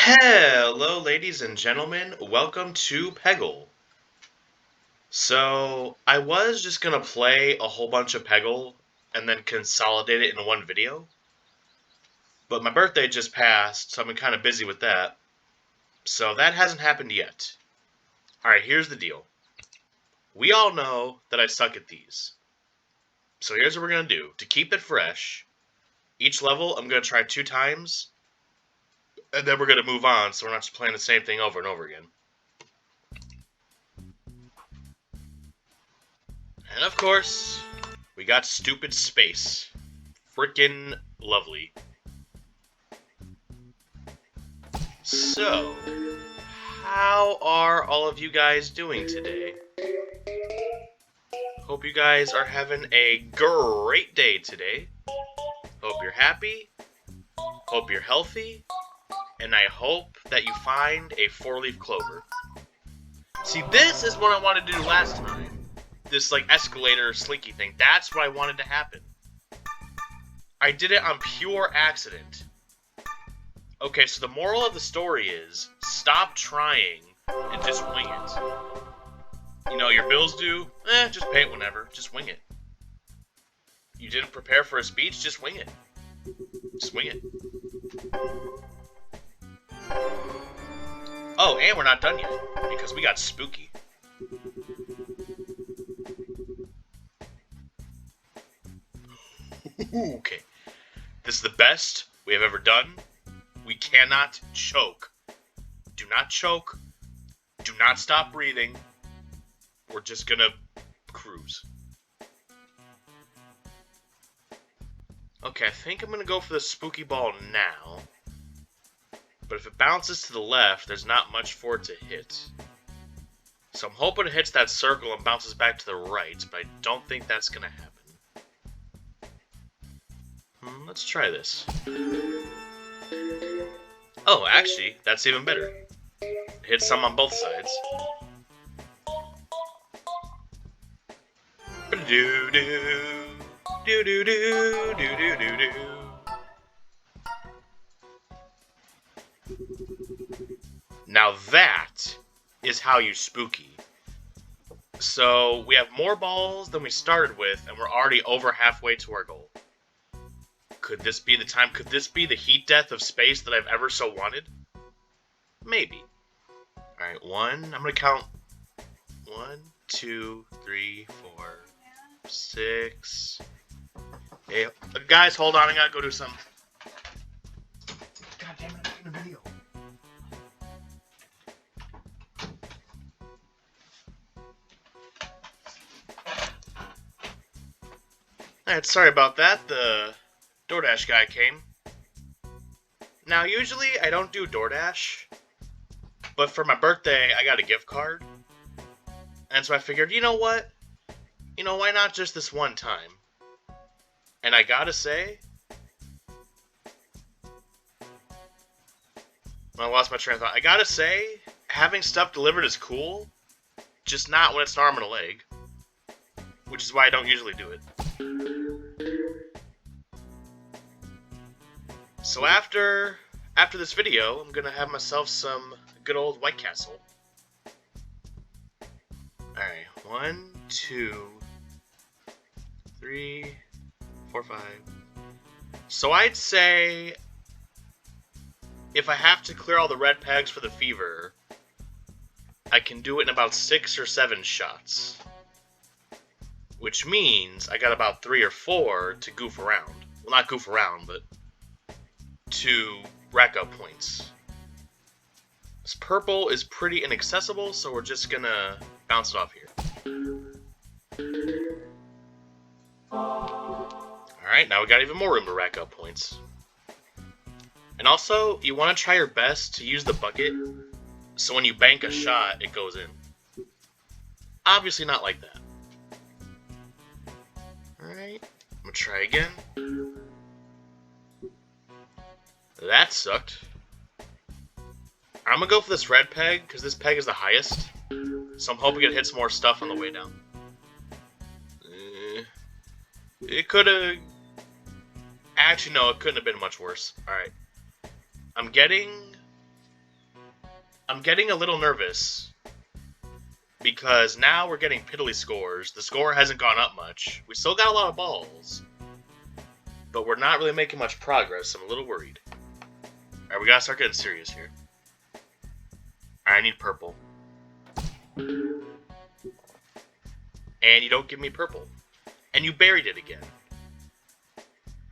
Hello, ladies and gentlemen. Welcome to Peggle. So, I was just gonna play a whole bunch of Peggle and then consolidate it in one video, but my birthday just passed, so I've been kind of busy with that. So, that hasn't happened yet. Alright, here's the deal. We all know that I suck at these. So, here's what we're gonna do. To keep it fresh, each level I'm gonna try 2 times, and then we're gonna move on so we're not just playing the same thing over and over again. And of course, we got stupid space. Frickin' lovely. So, how are all of you guys doing today? Hope you guys are having a great day today. Hope you're happy. Hope you're healthy. And I hope that you find a 4-leaf clover. See, this is what I wanted to do last time. This, like, escalator slinky thing. That's what I wanted to happen. I did it on pure accident. Okay, so the moral of the story is, stop trying and just wing it. You know, your bills due? Just pay it whenever. Just wing it. You didn't prepare for a speech? Just wing it. Just wing it. Oh, and we're not done yet, because we got spooky. Okay. This is the best we have ever done. We cannot choke. Do not choke. Do not stop breathing. We're just gonna cruise. Okay, I think I'm gonna go for the spooky ball now. But if it bounces to the left, there's not much for it to hit. So I'm hoping it hits that circle and bounces back to the right, but I don't think that's gonna happen. Let's try this. Oh, actually, that's even better. Hit some on both sides. Do-do-do, do-do-do, do-do-do-do. Now that is how you spooky. So we have more balls than we started with, and we're already over halfway to our goal. Could this be the time? Could this be the heat death of space that I've ever so wanted? Maybe. Alright, I'm gonna count 1, 2, 3, 4, 6, 8. Guys, hold on, I gotta go do something. God damn it, I'm making a video. Alright, sorry about that. The DoorDash guy came. Now, usually I don't do DoorDash, but for my birthday, I got a gift card. And so I figured, you know what? You know, why not just this one time? And I gotta say, I lost my train of thought. I gotta say, having stuff delivered is cool, just not when it's an arm and a leg. Which is why I don't usually do it. So after this video, I'm gonna have myself some good old White Castle. Alright, 1, 2, 3, 4, 5. So I'd say if I have to clear all the red pegs for the fever, I can do it in about 6 or 7 shots. Which means I got about 3 or 4 to goof around. Well, not goof around, but to rack up points. This purple is pretty inaccessible, so we're just gonna bounce it off here. Alright, now we got even more room to rack up points. And also, you want to try your best to use the bucket, so when you bank a shot, it goes in. Obviously not like that. Alright, I'm gonna try again. That sucked. I'm gonna go for this red peg, because this peg is the highest. So I'm hoping it hits more stuff on the way down. It could've... Actually, no, it couldn't have been much worse. Alright. I'm getting I'm getting a little nervous because now we're getting piddly scores. The score hasn't gone up much. We still got a lot of balls, but we're not really making much progress. I'm a little worried. Alright, we gotta start getting serious here. Alright, I need purple. And you don't give me purple. And you buried it again.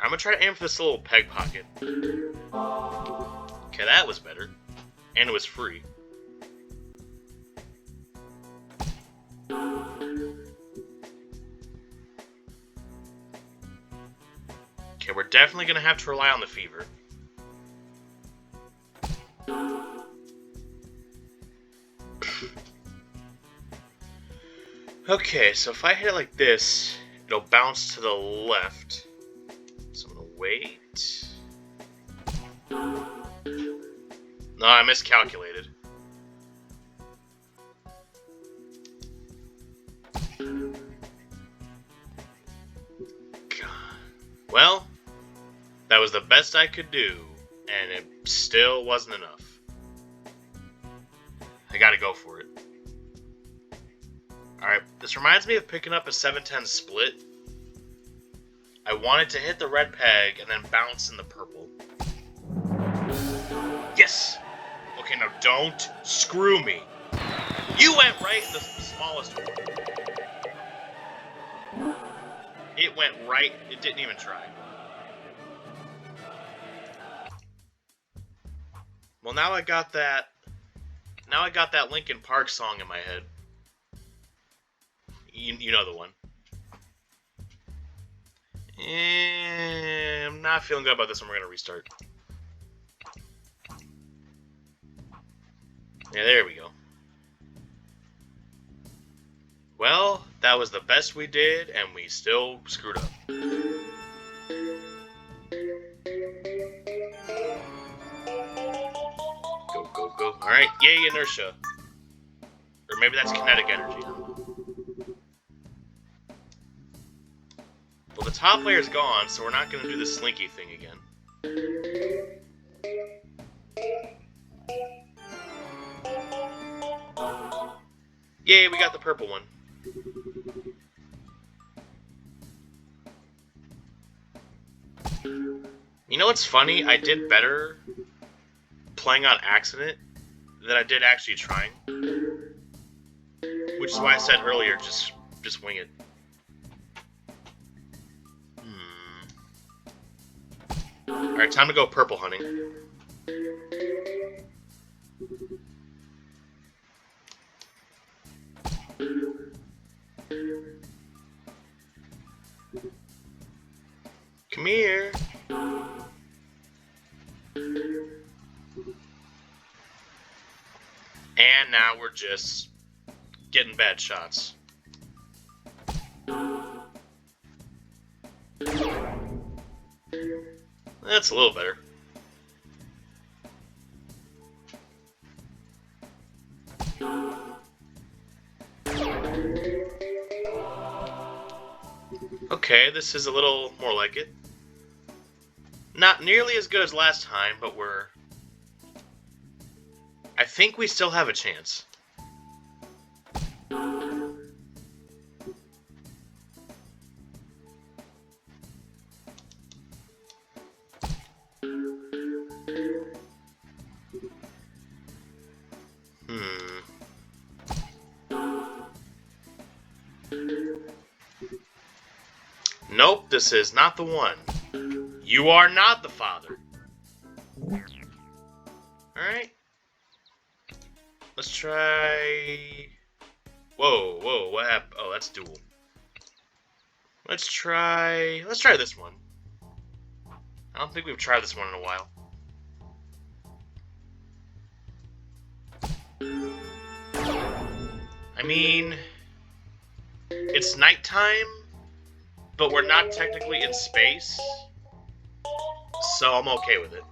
I'm gonna try to aim for this little peg pocket. Okay, that was better. And it was free. Okay, we're definitely gonna have to rely on the fever. Okay, so if I hit it like this, it'll bounce to the left. So I'm gonna wait. No, I miscalculated. God. Well, that was the best I could do, and it still wasn't enough. I gotta go for it. Alright, this reminds me of picking up a 7-10 split. I wanted to hit the red peg and then bounce in the purple. Yes! Okay, now don't screw me. You went right in the smallest one. It went right, it didn't even try. Well, now I got that Linkin Park song in my head. You know the one. And I'm not feeling good about this one. We're going to restart. Yeah, there we go. Well, that was the best we did, and we still screwed up. Go, go, go. Alright, yay, inertia. Or maybe that's kinetic energy. Well, the top layer's gone, so we're not going to do the slinky thing again. Yay, we got the purple one. You know what's funny? I did better playing on accident than I did actually trying. Which is why I said earlier, just wing it. Alright, time to go purple hunting. Come here. And now we're just getting bad shots. That's a little better. Okay, this is a little more like it. Not nearly as good as last time, but I think we still have a chance. Nope, this is not the one. You are not the father. Alright. Let's try... Whoa, whoa, what happened? Oh, that's dual. Let's try this one. I don't think we've tried this one in a while. I mean, it's nighttime, but we're not technically in space, so I'm okay with it.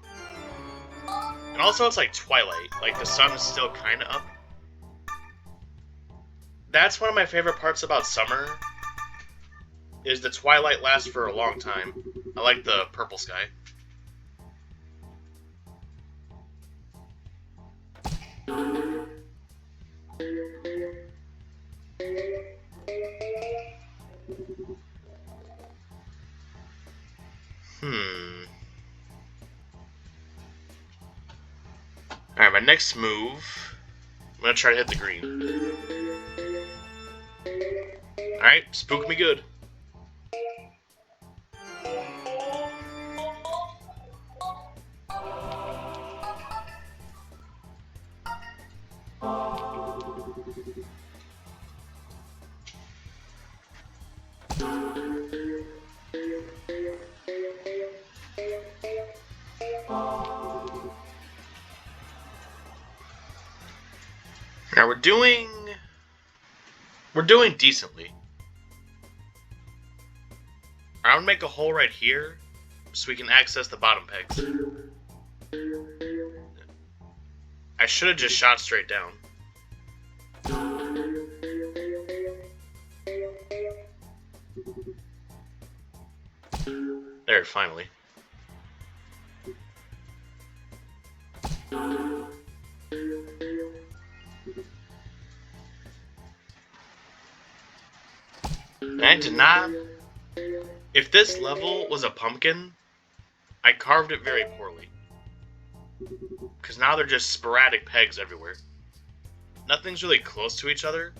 And also, it's like twilight, like the sun is still kind of up. That's one of my favorite parts about summer, is the twilight lasts for a long time. I like the purple sky. Alright, my next move, I'm gonna try to hit the green. Alright, spook me good. Now we're doing decently. I'm gonna make a hole right here so we can access the bottom pegs. I should have just shot straight down. There, finally. I did not... If this level was a pumpkin, I carved it very poorly. Because now they're just sporadic pegs everywhere. Nothing's really close to each other.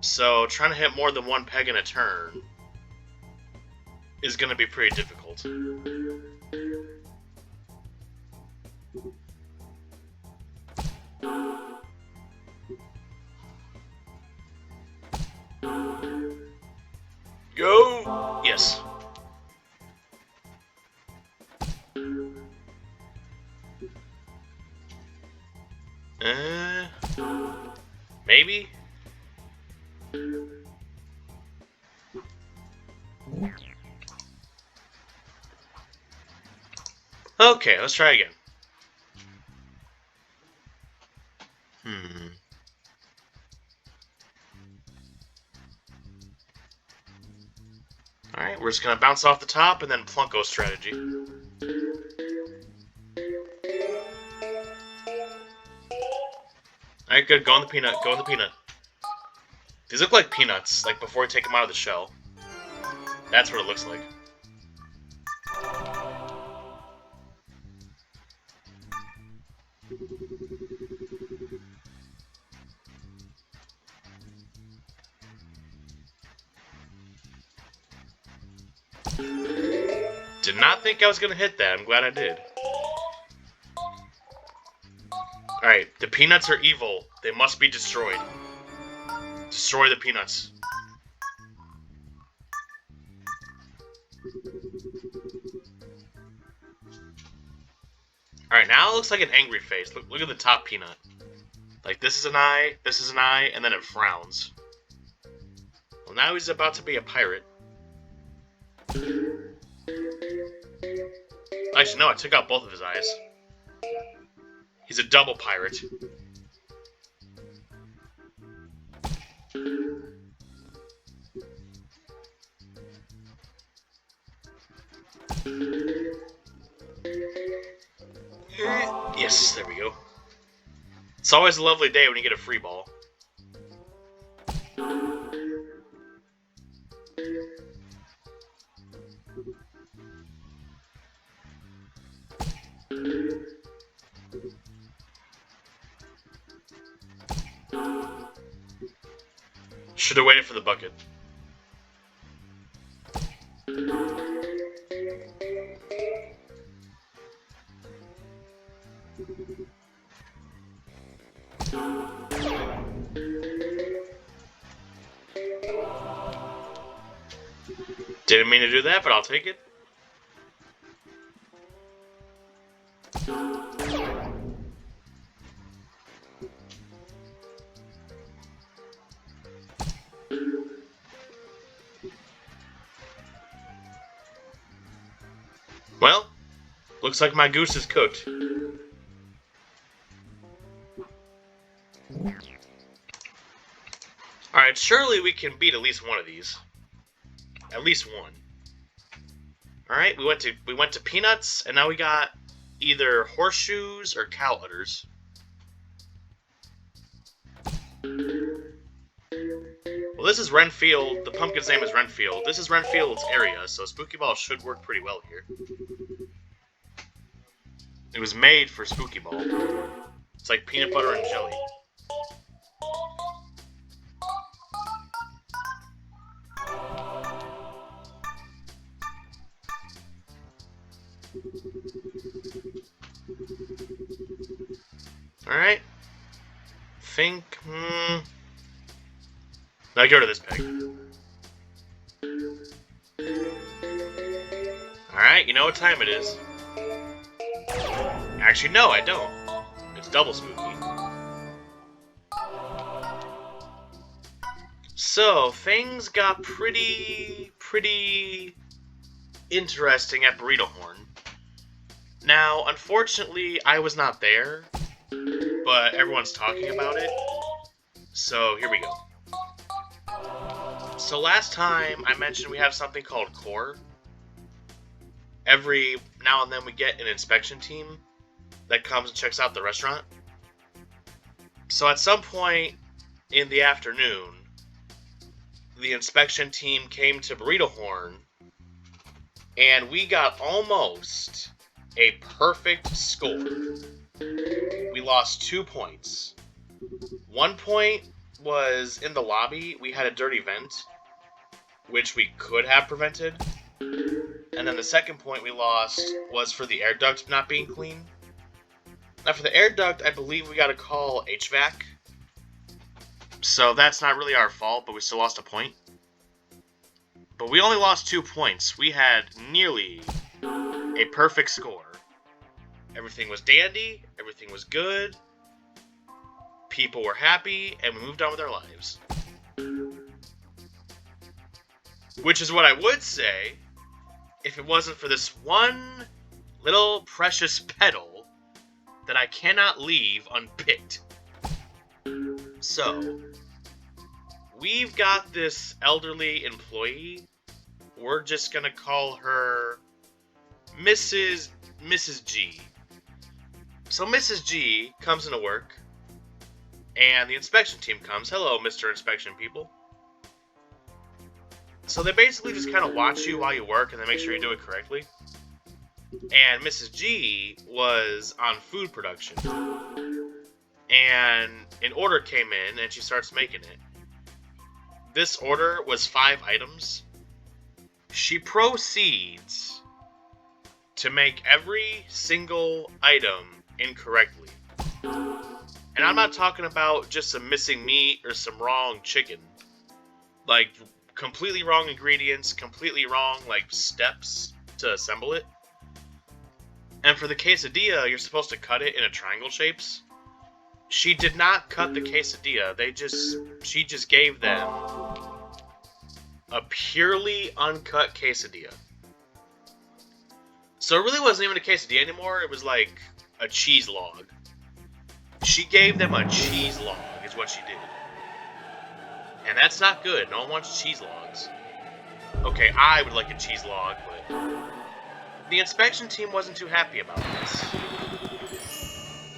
So trying to hit more than one peg in a turn is going to be pretty difficult. Go! Yes. Maybe? Okay, let's try again. Alright, we're just gonna bounce off the top and then Plunko strategy. Alright, good. Go on the peanut. Go on the peanut. These look like peanuts, like before you take them out of the shell. That's what it looks like. Did not think I was gonna hit that. I'm glad I did. Alright, the peanuts are evil. They must be destroyed. Destroy the peanuts. Alright, now it looks like an angry face. Look at the top peanut. Like, this is an eye, and then it frowns. Well, now he's about to be a pirate. Actually, no, I took out both of his eyes. He's a double pirate. Yes, there we go. It's always a lovely day when you get a free ball. Should have waited for the bucket. Didn't mean to do that, but I'll take it. Well, looks like my goose is cooked. Alright, surely we can beat at least one of these. At least one. Alright, we went to peanuts, and now we got either horseshoes or cow udders. Well, this is Renfield. The pumpkin's name is Renfield. This is Renfield's area, so Spooky Ball should work pretty well here. It was made for Spooky Ball. It's like peanut butter and jelly. Alright. Think... Now go to this peg. Alright, you know what time it is. Actually, no, I don't. It's double spooky. So, things got pretty interesting at Burrito Horn. Now, unfortunately, I was not there, but everyone's talking about it. So, here we go. So last time, I mentioned we have something called Core. Every now and then we get an inspection team that comes and checks out the restaurant. So at some point in the afternoon, the inspection team came to Burrito Horn, and we got almost a perfect score. We lost 2 points. 1 point was in the lobby. We had a dirty vent, which we could have prevented. And then the second point we lost was for the air duct not being clean. Now for the air duct, I believe we got to call HVAC. So that's not really our fault, but we still lost a point. But we only lost 2 points. We had nearly a perfect score. Everything was dandy, everything was good, people were happy, and we moved on with our lives. Which is what I would say if it wasn't for this one little precious petal that I cannot leave unpicked. So, we've got this elderly employee. We're just gonna call her Mrs. G. So Mrs. G comes into work, and the inspection team comes. Hello, Mr. Inspection people. So they basically just kind of watch you while you work, and they make sure you do it correctly. And Mrs. G was on food production. And an order came in, and she starts making it. This order was 5 items. She proceeds to make every single item incorrectly. And I'm not talking about just some missing meat or some wrong chicken. Like, completely wrong ingredients, completely wrong, like, steps to assemble it. And for the quesadilla, you're supposed to cut it into triangle shapes. She did not cut the quesadilla. She just gave them a purely uncut quesadilla. So it really wasn't even a quesadilla anymore. It was like a cheese log. She gave them a cheese log, is what she did. And that's not good. No one wants cheese logs. Okay, I would like a cheese log, but the inspection team wasn't too happy about this.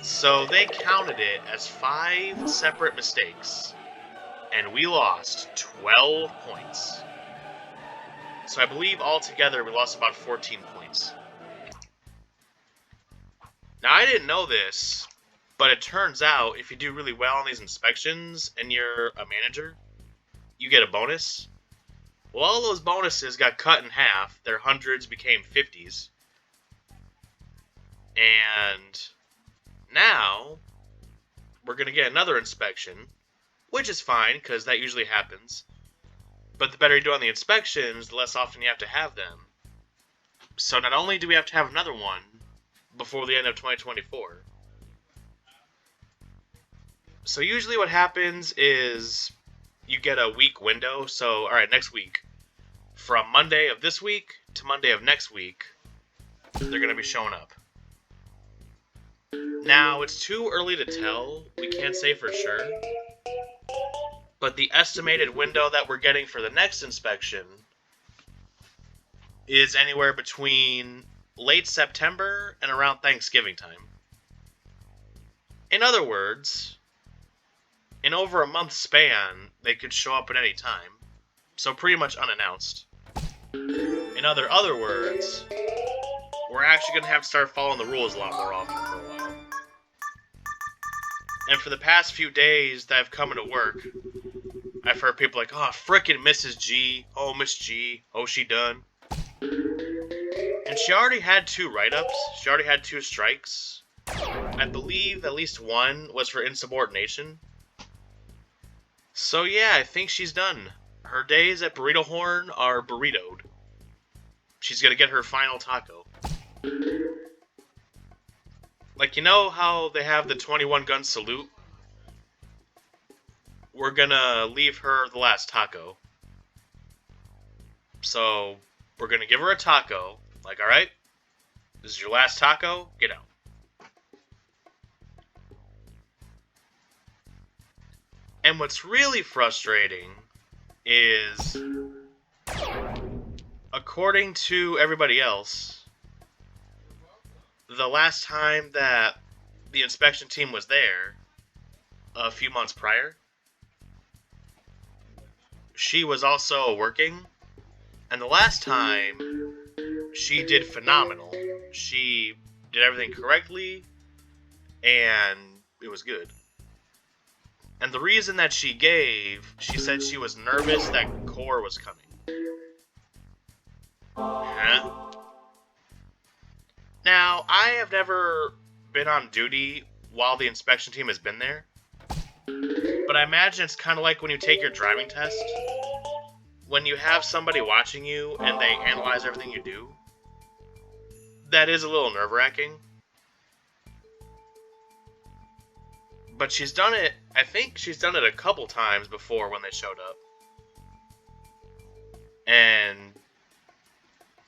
So they counted it as 5 separate mistakes. And we lost 12 points. So I believe altogether we lost about 14 points. Now I didn't know this, but it turns out if you do really well on these inspections and you're a manager, you get a bonus. Well, all those bonuses got cut in half. Their hundreds became 50s. And now we're going to get another inspection, which is fine because that usually happens. But the better you do on the inspections, the less often you have to have them. So not only do we have to have another one before the end of 2024. So usually what happens is you get a week window. So, alright, next week. From Monday of this week to Monday of next week, they're going to be showing up. Now, it's too early to tell. We can't say for sure. But the estimated window that we're getting for the next inspection is anywhere between late September and around Thanksgiving time. In other words, in over a month span, they could show up at any time. So pretty much unannounced. In other words, we're actually going to have to start following the rules a lot more often for a while. And for the past few days that I've come into work, I've heard people like, oh, frickin' Mrs. G, oh, Miss G, oh, she done. And she already had 2 write-ups, she already had 2 strikes. I believe at least one was for insubordination. So yeah, I think she's done. Her days at Burrito Horn are burritoed. She's gonna get her final taco. Like, you know how they have the 21 gun salute? We're gonna leave her the last taco. So, we're gonna give her a taco. Like, alright, this is your last taco, get out. And what's really frustrating is, according to everybody else, the last time that the inspection team was there, a few months prior, she was also working, and the last time, she did phenomenal. She did everything correctly, and it was good. And the reason that she gave, she said she was nervous that core was coming. Huh? Now, I have never been on duty while the inspection team has been there, but I imagine it's kind of like when you take your driving test. When you have somebody watching you and they analyze everything you do, that is a little nerve-wracking. But she's done it, I think she's done it a couple times before when they showed up. And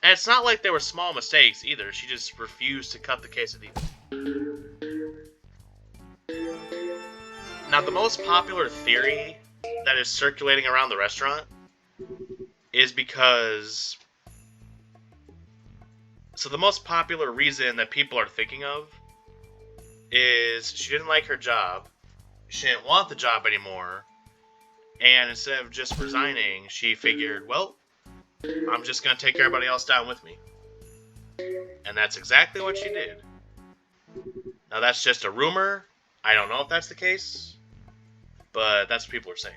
it's not like they were small mistakes either. She just refused to cut the quesadilla. Now, the most popular theory that is circulating around the restaurant is because... So the most popular reason that people are thinking of is she didn't like her job, she didn't want the job anymore, and instead of just resigning, she figured, well, I'm just going to take everybody else down with me. And that's exactly what she did. Now that's just a rumor, I don't know if that's the case, but that's what people are saying.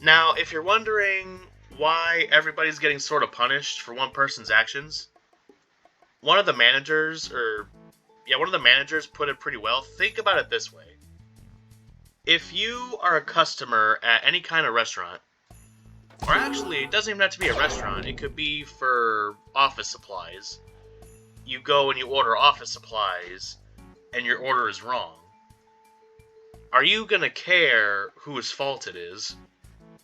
Now, if you're wondering why everybody's getting sort of punished for one person's actions, one of the managers put it pretty well. Think about it this way. If you are a customer at any kind of restaurant, or actually, it doesn't even have to be a restaurant, it could be for office supplies. You go and you order office supplies, and your order is wrong. Are you gonna care whose fault it is?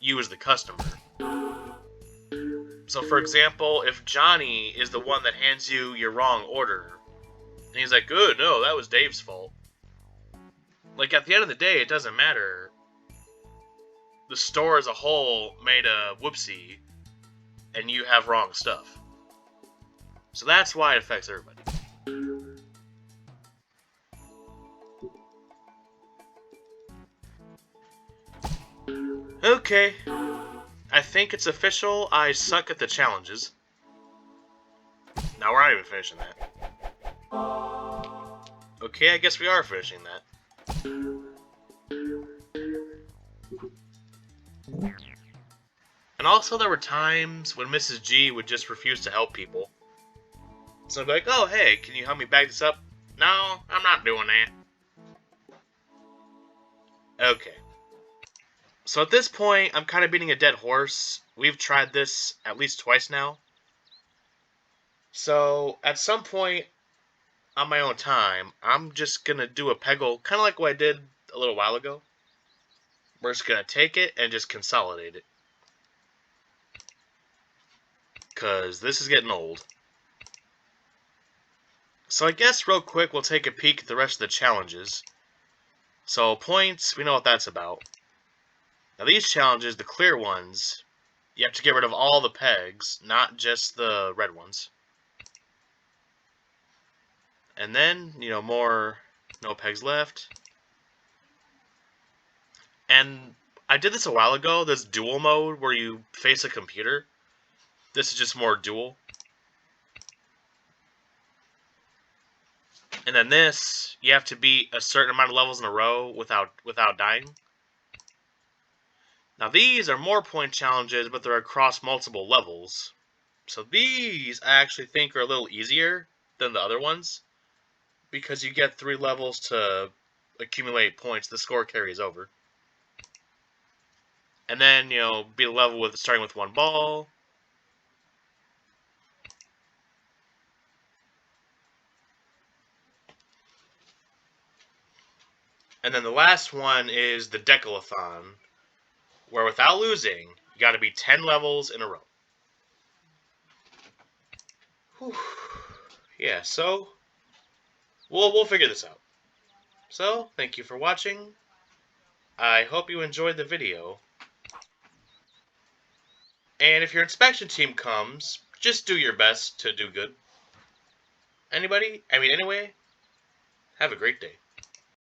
You as the customer. So for example, if Johnny is the one that hands you your wrong order, and he's like, good, no, that was Dave's fault. Like, at the end of the day, it doesn't matter. The store as a whole made a whoopsie, and you have wrong stuff. So that's why it affects everybody. Okay. I think it's official, I suck at the challenges. Now we're not even finishing that. Okay, I guess we are finishing that. And also there were times when Mrs. G would just refuse to help people. So I'd be like, oh hey, can you help me bag this up? No, I'm not doing that. Okay. So at this point, I'm kind of beating a dead horse. We've tried this at least twice now. So at some point on my own time, I'm just going to do a peggle, kind of like what I did a little while ago. We're just going to take it and just consolidate it. Because this is getting old. So I guess real quick we'll take a peek at the rest of the challenges. So points, we know what that's about. Now these challenges, the clear ones, you have to get rid of all the pegs, not just the red ones. And then, no pegs left. And I did this a while ago, this dual mode where you face a computer. This is just more dual. And then this, you have to beat a certain amount of levels in a row without dying. Now these are more point challenges, but they're across multiple levels. So these I actually think are a little easier than the other ones, because you get 3 levels to accumulate points. The score carries over. And then, beat a level with starting with 1 ball. And then the last one is the Decalathon, where without losing, you got to beat 10 levels in a row. Whew. Yeah, so we'll figure this out. So, thank you for watching. I hope you enjoyed the video. And if your inspection team comes, just do your best to do good. Anyway, have a great day.